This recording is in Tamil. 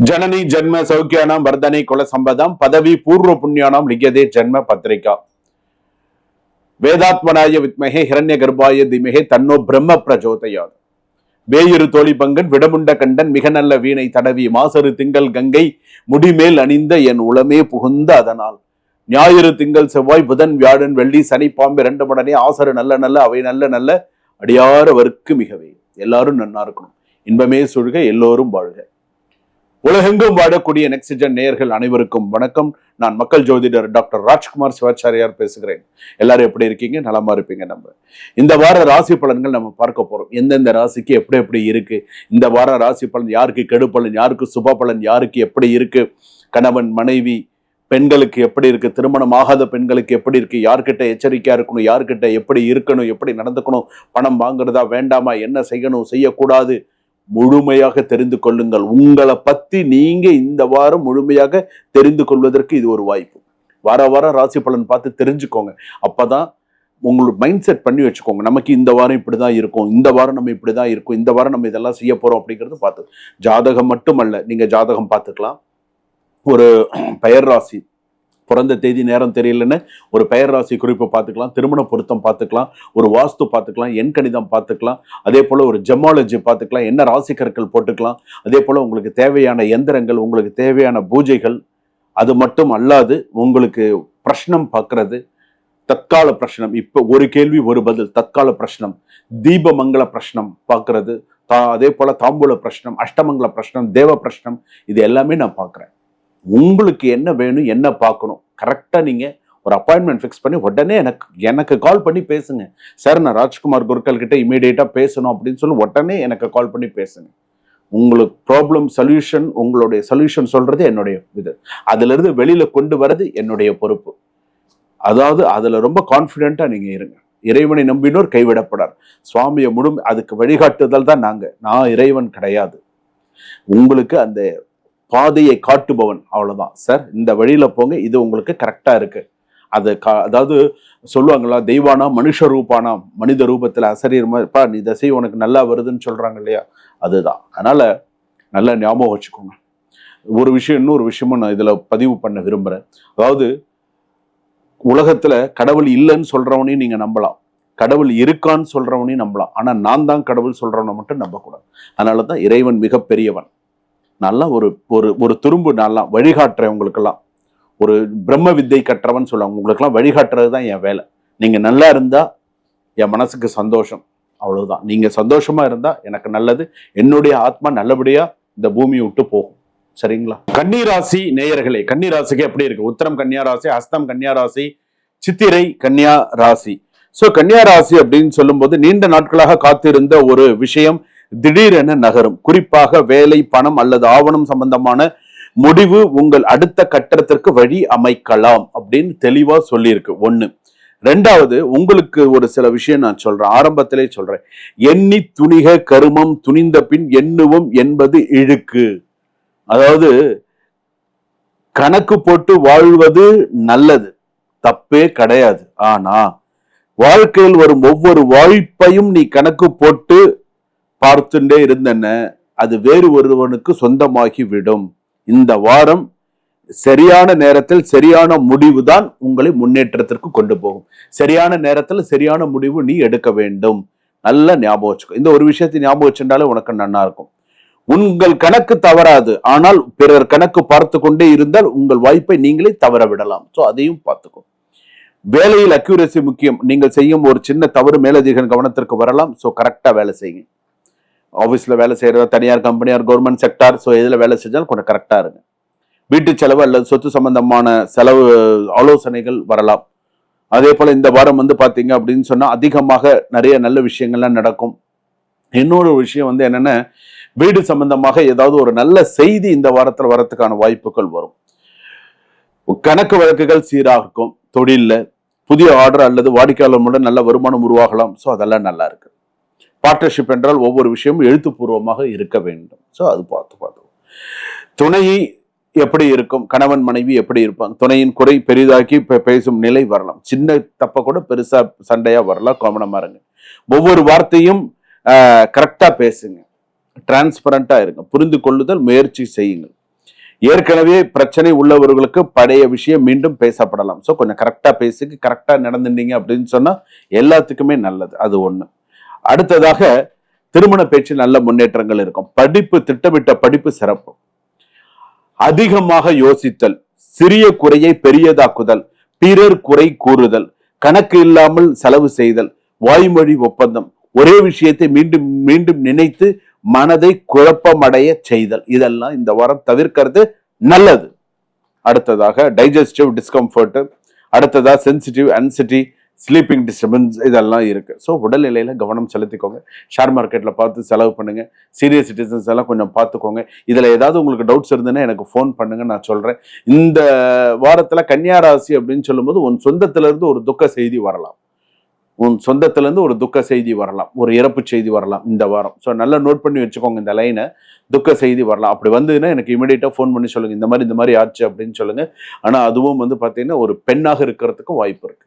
जननी जन्म सौख्यानां वर्धने कुल संपदां पदवी पूर्व पुण्यानां लिख्यते जन्म पत्रिका वेदात्मनाय विद्महे हिरण्य गर्भाय धीमहि तन्नो ब्रह्म प्रचोदयात् வேயிரு தோழி பங்கன் விடமுண்ட கண்டன் மிக நல்ல வீணை தடவி மாசரு திங்கள் கங்கை முடிமேல் அணிந்த என் உளமே புகுந்த அதனால் ஞாயிறு திங்கள் செவ்வாய் புதன் வியாழன் வெள்ளி சனி பாம்பு இரண்டு மடனே ஆசரு நல்ல நல்ல அவை நல்ல நல்ல அடியாரவர்க்கு மிகவே. எல்லாரும் நன்னா இருக்கணும், இன்பமே சொல்க, எல்லோரும் வாழ்க. உலகெங்கும் வாழக்கூடிய நெக்ஸ்ட்ஜென் நேயர்கள் அனைவருக்கும் வணக்கம். நான் மக்கள் ஜோதிடர் டாக்டர் ராஜ்குமார் சிவாச்சாரியார் பேசுகிறேன். எல்லாரும் எப்படி இருக்கீங்க? நலமா இருப்பீங்க. நம்ம இந்த வார ராசி பலன்கள் நம்ம பார்க்க போறோம். எந்தெந்த ராசிக்கு எப்படி எப்படி இருக்கு, இந்த வார ராசி பலன் யாருக்கு கெடு பலன், யாருக்கு சுப பலன், யாருக்கு எப்படி இருக்கு, கணவன் மனைவி பெண்களுக்கு எப்படி இருக்கு, திருமணம் ஆகாத பெண்களுக்கு எப்படி இருக்கு, யார்கிட்ட எச்சரிக்கையா இருக்கணும், யார்கிட்ட எப்படி இருக்கணும், எப்படி நடந்துக்கணும், பணம் வாங்குறதா வேண்டாமா, என்ன செய்யணும் செய்யக்கூடாது, முழுமையாக தெரிந்து கொள்ளுங்கள். உங்களை பத்தி நீங்க இந்த வாரம் முழுமையாக தெரிந்து கொள்வதற்கு இது ஒரு வாய்ப்பு. வார வாரம் ராசி பலன் பார்த்து தெரிஞ்சுக்கோங்க. அப்பதான் உங்களுக்கு மைண்ட் செட் பண்ணி வச்சுக்கோங்க. நமக்கு இந்த வாரம் இப்படிதான் இருக்கும், இந்த வாரம் நம்ம இப்படிதான் இருக்கும், இந்த வாரம் நம்ம இதெல்லாம் செய்ய போறோம் அப்படிங்கிறது பார்த்து. ஜாதகம் மட்டுமல்ல, நீங்க ஜாதகம் பார்த்துக்கலாம், ஒரு பெயர் ராசி பிறந்த தேதி நேரம் தெரியலன்னு ஒரு பெயர் ராசி குறிப்பு பார்த்துக்கலாம், திருமண பொருத்தம் பார்த்துக்கலாம், ஒரு வாஸ்து பார்த்துக்கலாம், எண் கணிதம் பார்த்துக்கலாம், அதே போல் ஒரு ஜெமாலஜி பார்த்துக்கலாம், என்ன ராசி கற்கள் போட்டுக்கலாம், அதே போல் உங்களுக்கு தேவையான எந்திரங்கள், உங்களுக்கு தேவையான பூஜைகள், அது மட்டும் அல்லாது உங்களுக்கு பிரஷ்னம் பார்க்கறது, தற்கால பிரஷ்னம், இப்போ ஒரு கேள்வி ஒரு பதில், தற்கால பிரஷ்னம், தீபமங்கல பிரஷ்னம் பார்க்கறது, அதே போல் தாம்பூல பிரஷ்னம், அஷ்டமங்கல பிரஷ்னம், தேவ பிரஷ்னம், இது எல்லாமே நான் பார்க்குறேன். உங்களுக்கு என்ன வேணும், என்ன பார்க்கணும், கரெக்டாக நீங்கள் ஒரு அப்பாயின்மெண்ட் ஃபிக்ஸ் பண்ணி உடனே எனக்கு கால் பண்ணி பேசுங்க. சார், நான் ராஜ்குமார் குருக்கள் கிட்ட இமீடியட்டாக பேசணும் அப்படின்னு சொல்லி உடனே எனக்கு கால் பண்ணி பேசுங்க. உங்களுக்கு ப்ராப்ளம் சொல்யூஷன், உங்களுடைய சொல்யூஷன் சொல்றது என்னுடைய இது, அதிலிருந்து வெளியில கொண்டு வர்றது என்னுடைய பொறுப்பு. அதாவது அதுல ரொம்ப கான்ஃபிடென்ட்டா நீங்க இருங்க. இறைவனை நம்பினோர் கைவிடப்படார். சுவாமியை அதுக்கு வழிகாட்டுதல் தான் நான் இறைவன் கிடையாது. உங்களுக்கு அந்த பாதையை காட்டுபவன், அவ்வளவுதான். சார், இந்த வழியில போங்க, இது உங்களுக்கு கரெக்டா இருக்கு. அதாவது சொல்லுவாங்களா, தெய்வானா மனுஷ ரூபானா, மனித ரூபத்துல அசரீரமா நீ தசை உனக்கு நல்லா வருதுன்னு சொல்றாங்க இல்லையா, அதுதான். அதனால நல்லா ஞாபகம் வச்சுக்கோங்க. ஒரு விஷயம், இன்னொரு விஷயமும் நான் இதுல பதிவு பண்ண விரும்புறேன். அதாவது உலகத்துல கடவுள் இல்லைன்னு சொல்றவனையும் நீங்க நம்பலாம், கடவுள் இருக்கான்னு சொல்றவனையும் நம்பலாம். ஆனா நான் தான் கடவுள் சொல்றவனை மட்டும் நம்பக்கூடாது. அதனாலதான் இறைவன் மிகப்பெரியவன். நல்லா ஒரு ஒரு துரும்பு நல்லா வழிகாட்டுறேன் உங்களுக்கெல்லாம். ஒரு பிரம்ம வித்தை கற்றவன் சொல்லுவாங்க, உங்களுக்கெல்லாம் வழிகாட்டுறது தான் என் வேலை. நீங்க நல்லா இருந்தா என் மனசுக்கு சந்தோஷம், அவ்வளவுதான். நீங்க சந்தோஷமா இருந்தா எனக்கு நல்லது, என்னுடைய ஆத்மா நல்லபடியா இந்த பூமியை விட்டு போகும். சரிங்களா? கன்னிராசி நேயர்களே, கன்னிராசிக்கு எப்படி இருக்கு? உத்தரம் கன்னியா ராசி, ஹஸ்தம் கன்னியா ராசி, சித்திரை கன்னியா ராசி. சோ கன்னியா ராசி அப்படின்னு சொல்லும் போது நீண்ட நாட்களாக காத்திருந்த ஒரு விஷயம் திடீரென நகரும். குறிப்பாக வேலை, பணம் அல்லது ஆவணம் சம்பந்தமான முடிவு உங்கள் அடுத்த கட்டத்திற்கு வழி அமைக்கலாம் அப்படின்னு தெளிவா சொல்லியிருக்கு. ஒண்ணு. ரெண்டாவது, உங்களுக்கு ஒரு சில விஷயம் நான் சொல்றேன், ஆரம்பத்திலே சொல்றேன். எண்ணி துணிக கருமம் துணிந்த பின் எண்ணுவோம் என்பது இழுக்கு. அதாவது கணக்கு போட்டு வாழ்வது நல்லது, தப்பே கிடையாது. ஆனா வாழ்க்கையில் வரும் ஒவ்வொரு வாய்ப்பையும் நீ கணக்கு போட்டு பார்த்துட்டே இருந்தன, அது வேறு ஒருவனுக்கு சொந்தமாகி விடும். இந்த வாரம் சரியான நேரத்தில் சரியான முடிவு தான் உங்களை முன்னேற்றத்திற்கு கொண்டு போகும். சரியான நேரத்தில் சரியான முடிவு நீ எடுக்க வேண்டும். நல்ல ஞாபகம் வச்சுக்கோ. இந்த ஒரு விஷயத்தை ஞாபகம் வச்சுட்டாலே உனக்கு நன்னா இருக்கும். உங்கள் கணக்கு தவறாது, ஆனால் பிறர் கணக்கு பார்த்து கொண்டே இருந்தால் உங்கள் வாய்ப்பை நீங்களே தவற விடலாம். ஸோ அதையும் பார்த்துக்கோ. வேலையில் அக்யூரசி முக்கியம். நீங்கள் செய்யும் ஒரு சின்ன தவறு மேலதிக கவனத்திற்கு வரலாம். ஸோ கரெக்டா வேலை செய்யுங்க. ஆஃபீஸில் வேலை செய்கிறதா, தனியார் கம்பெனியார், கவர்மெண்ட் செக்டார், ஸோ எதில் வேலை செஞ்சாலும் கொஞ்சம் கரெக்டாக இருங்க. வீட்டு செலவு அல்லது சொத்து சம்பந்தமான செலவு ஆலோசனைகள் வரலாம். அதே போல் இந்த வாரம் பார்த்தீங்க அப்படின்னு சொன்னால் அதிகமாக நிறைய நல்ல விஷயங்கள்லாம் நடக்கும். இன்னொரு விஷயம் என்னென்னா, வீடு சம்பந்தமாக ஏதாவது ஒரு நல்ல செய்தி இந்த வாரத்தில் வரத்துக்கான வாய்ப்புகள் வரும். கணக்கு வழக்குகள் சீராக இருக்கும். தொழிலில் புதிய ஆர்டர் அல்லது வாடிக்கையாளர் மூலம் நல்ல வருமானம் உருவாகலாம். ஸோ அதெல்லாம் நல்லா இருக்கு. பார்ட்னர்ஷிப் என்றால் ஒவ்வொரு விஷயமும் எழுத்துப்பூர்வமாக இருக்க வேண்டும். ஸோ அது பார்த்து துணை எப்படி இருக்கும், கணவன் மனைவி எப்படி இருப்பாங்க, துணையின் குறை பெரிதாக்கி பேசும் நிலை வரலாம். சின்ன தப்ப கூட பெருசா சண்டையா வரலாம். கவனமா இருங்க. ஒவ்வொரு வார்த்தையும் கரெக்டா பேசுங்க. டிரான்ஸ்பரண்டா இருங்க. புரிந்து கொள்ளுதல் முயற்சி செய்யுங்கள். ஏற்கனவே பிரச்சனை உள்ளவர்களுக்கு பழைய விஷயம் மீண்டும் பேசப்படலாம். ஸோ கொஞ்சம் கரெக்டா பேசி கரெக்டா நடந்துட்டீங்க அப்படின்னு சொன்னா எல்லாத்துக்குமே நல்லது. அது ஒண்ணு. அடுத்ததாக திருமண பேச்சு நல்ல முன்னேற்றங்கள் இருக்கும். படிப்பு, திட்டமிட்ட படிப்பு சிறப்பு. அதிகமாக யோசித்தல், சிறிய குறையை பெரியதாக்குதல், பிறர் குறை கூறுதல், கணக்கு இல்லாமல் செலவு செய்தல், வாய்மொழி ஒப்பந்தம், ஒரே விஷயத்தை மீண்டும் மீண்டும் நினைத்து மனதை குழப்பமடைய செய்தல், இதெல்லாம் இந்த வாரம் தவிர்க்கிறது நல்லது. அடுத்ததாக டைஜஸ்டிவ் டிஸ்கம்ஃபர்ட், அடுத்ததா சென்சிட்டிவ் அன்சிட்டி, ஸ்லீப்பிங் டிஸ்டர்பன்ஸ், இதெல்லாம் இருக்கு. ஸோ உடல்நிலையில கவனம் செலுத்திக்கோங்க. ஷேர் மார்க்கெட்ல பார்த்து செலவு பண்ணுங்க. சீனியர் சிட்டிசன்ஸ் எல்லாம் கொஞ்சம் பார்த்துக்கோங்க. இதுல ஏதாவது உங்களுக்கு டவுட்ஸ் இருந்ததுன்னா எனக்கு ஃபோன் பண்ணுங்க, நான் சொல்றேன். இந்த வாரத்துல கன்னியா ராசி அப்படின்னு சொல்லும்போது உன் சொந்தத்துல இருந்து ஒரு துக்க செய்தி வரலாம். உன் சொந்தத்துல இருந்து ஒரு துக்க செய்தி வரலாம், ஒரு இறப்பு செய்தி வரலாம் இந்த வாரம். ஸோ நல்லா நோட் பண்ணி வச்சுக்கோங்க இந்த லைனை. துக்க செய்தி வரலாம். அப்படி வந்ததுன்னா எனக்கு இமீடியட்டா ஃபோன் பண்ணி சொல்லுங்க, இந்த மாதிரி ஆச்சு அப்படின்னு சொல்லுங்க. ஆனா அதுவும் வந்து பாத்தீங்கன்னா ஒரு பெண்ணாக இருக்கிறதுக்கு வாய்ப்பு இருக்கு.